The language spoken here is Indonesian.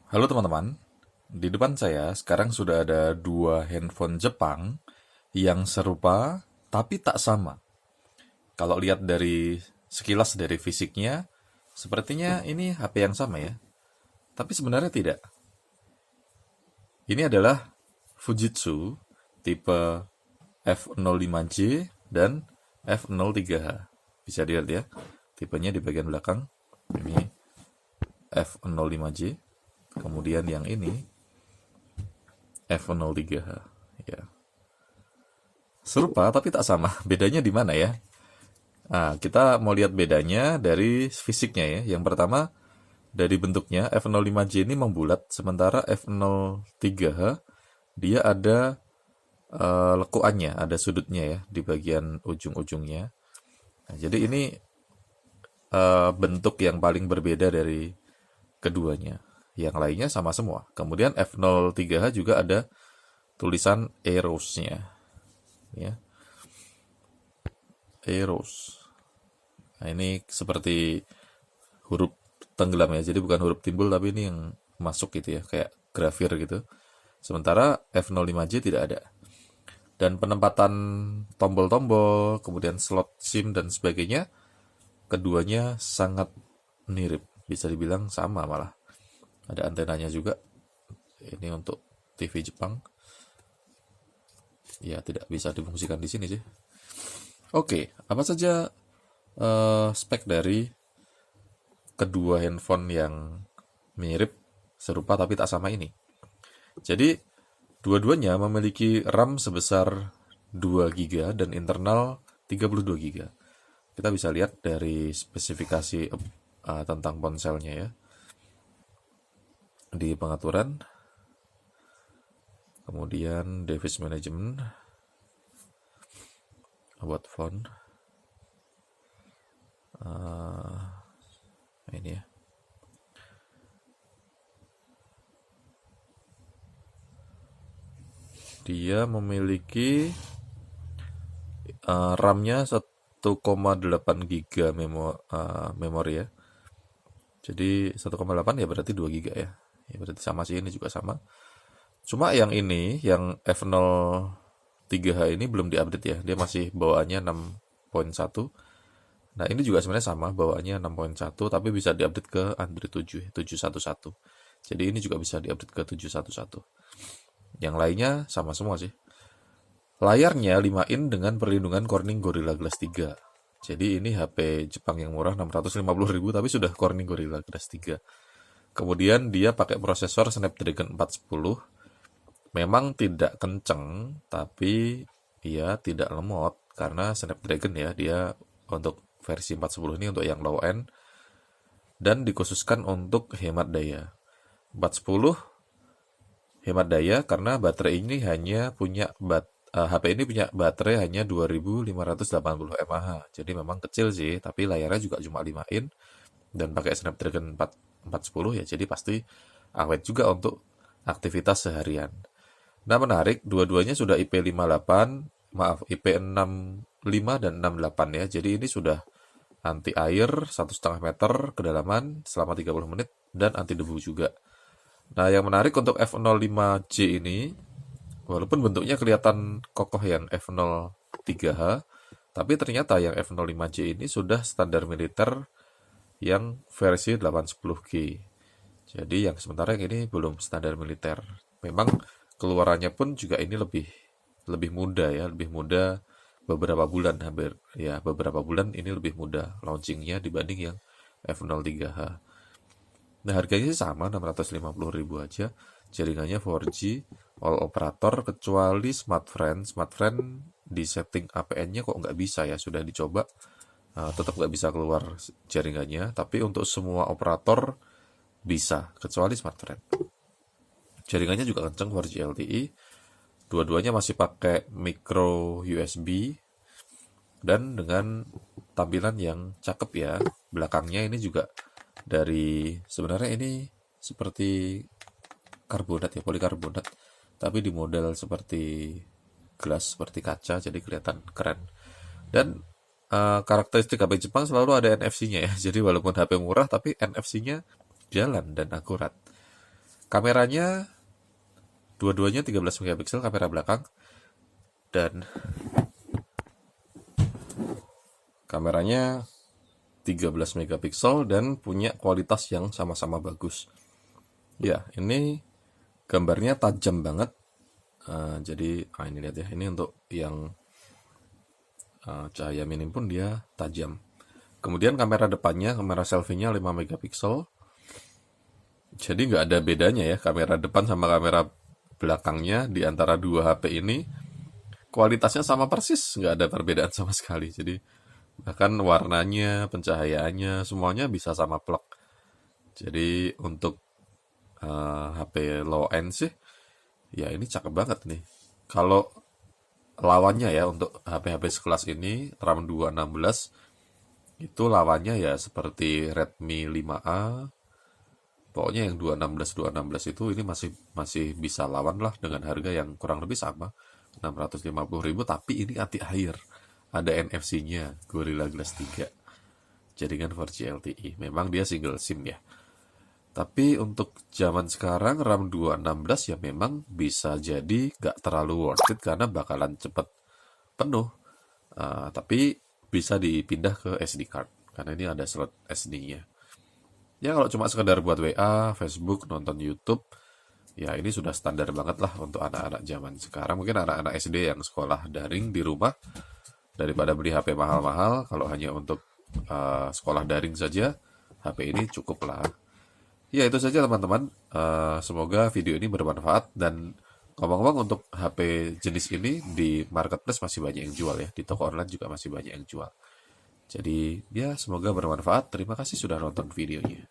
Halo teman-teman, di depan saya sekarang sudah ada dua handphone Jepang yang serupa tapi tak sama. Kalau lihat dari sekilas dari fisiknya, sepertinya ini HP yang sama ya. Tapi sebenarnya tidak. Ini adalah Fujitsu tipe F05J dan F03H. Bisa dilihat ya, tipenya di bagian belakang. Ini F05J. Kemudian yang ini F03H. Ya. Serupa tapi tak sama. Bedanya di mana ya? Nah, kita mau lihat bedanya dari fisiknya ya. Yang pertama, dari bentuknya F05J ini membulat, sementara F03H dia ada lekuannya, ada sudutnya ya di bagian ujung-ujungnya. Nah, jadi ini bentuk yang paling berbeda dari keduanya. Yang lainnya sama semua. Kemudian F03H juga ada tulisan Eros-nya. Ya, Eros. Nah, ini seperti huruf tenggelam ya. Jadi bukan huruf timbul tapi ini yang masuk gitu ya, kayak grafir gitu. Sementara F05J tidak ada. Dan penempatan tombol-tombol, kemudian slot SIM dan sebagainya, keduanya sangat mirip. Bisa dibilang sama malah. Ada antenanya juga. Ini untuk TV Jepang. Ya, tidak bisa difungsikan di sini sih. Oke, apa saja spek dari kedua handphone yang mirip, serupa tapi tak sama ini? Jadi, dua-duanya memiliki RAM sebesar 2 GB dan internal 32 GB. Kita bisa lihat dari spesifikasi tentang ponselnya ya. Di pengaturan, kemudian device management, about phone. Ini ya. Dia memiliki RAM-nya 1,8 GB memori ya. Jadi 1,8 ya berarti 2 GB ya. Ya berarti sama sih, ini juga sama. Cuma yang ini, yang F03H ini belum diupdate ya. Dia masih bawaannya 6.1. Nah, ini juga sebenarnya sama, bawaannya 6.1 tapi bisa diupdate ke Android 7, 7.11. Jadi ini juga bisa diupdate ke 7.11. Yang lainnya sama semua sih. Layarnya 5 in dengan perlindungan Corning Gorilla Glass 3. Jadi ini HP Jepang yang murah 650.000 tapi sudah Corning Gorilla Glass 3. Kemudian dia pakai prosesor Snapdragon 410. Memang tidak kenceng, tapi ia tidak lemot karena Snapdragon ya, dia untuk versi 410 ini untuk yang low end dan dikhususkan untuk hemat daya. 410 hemat daya karena baterai ini hanya punya HP ini punya baterai hanya 2580 mAh. Jadi memang kecil sih, tapi layarnya juga cuma 5 in dan pakai Snapdragon 410 ya, jadi pasti awet juga untuk aktivitas seharian. Nah, menarik, dua-duanya sudah IP58, maaf, IP65 dan 68 ya. Jadi ini sudah anti air 1,5 meter kedalaman selama 30 menit dan anti debu juga. Nah, yang menarik untuk F05J ini, walaupun bentuknya kelihatan kokoh yang F03H, tapi ternyata yang F05J ini sudah standar militer yang versi 810G. Jadi yang sementara yang ini belum standar militer. Memang keluarannya pun juga ini lebih muda ya, lebih muda beberapa bulan, hampir ya beberapa bulan ini lebih muda launchingnya dibanding yang F03H. Nah, harganya sih sama 650.000 aja. Jaringannya 4G all operator kecuali Smartfren. Smartfren di setting APN-nya kok nggak bisa ya, sudah dicoba tetap nggak bisa keluar jaringannya. Tapi untuk semua operator bisa kecuali Smartfren. Jaringannya juga kenceng 4G LTE. Dua-duanya masih pakai micro USB dan dengan tampilan yang cakep ya. Belakangnya ini juga dari, sebenarnya ini seperti karbonat ya, polikarbonat, tapi di model seperti gelas, seperti kaca, jadi kelihatan keren. Dan karakteristik HP Jepang selalu ada NFC-nya ya. Jadi walaupun HP murah tapi NFC-nya jalan dan akurat. Kameranya dua-duanya 13 megapiksel kamera belakang, dan kameranya 13 megapiksel dan punya kualitas yang sama-sama bagus. Ya, ini gambarnya tajam banget. Jadi ini lihat ya, ini untuk yang cahaya minim pun dia tajam. Kemudian kamera depannya, kamera selfie-nya 5 megapiksel. Jadi nggak ada bedanya ya, kamera depan sama kamera belakangnya di antara dua HP ini kualitasnya sama persis, nggak ada perbedaan sama sekali. Jadi bahkan warnanya, pencahayaannya, semuanya bisa sama plek. Jadi untuk HP low end sih, ya ini cakep banget nih. Kalau lawannya ya untuk HP-HP sekelas ini, RAM 216, itu lawannya ya seperti Redmi 5A. Pokoknya yang 216 itu ini masih bisa lawan lah dengan harga yang kurang lebih sama, 650.000, tapi ini anti air. Ada NFC-nya, Gorilla Glass 3. Jaringan 4G LTE. Memang dia single SIM ya. Tapi untuk zaman sekarang RAM 216 ya memang bisa jadi gak terlalu worth it karena bakalan cepet penuh. Tapi bisa dipindah ke SD card karena ini ada slot SD-nya. Ya kalau cuma sekedar buat WA, Facebook, nonton YouTube, ya ini sudah standar banget lah untuk anak-anak zaman sekarang. Mungkin anak-anak SD yang sekolah daring di rumah, daripada beli HP mahal-mahal, kalau hanya untuk sekolah daring saja, HP ini cukup lah. Ya itu saja teman-teman. Semoga video ini bermanfaat, dan ngomong-ngomong untuk HP jenis ini di marketplace masih banyak yang jual ya. Di toko online juga masih banyak yang jual. Jadi ya semoga bermanfaat. Terima kasih sudah nonton videonya.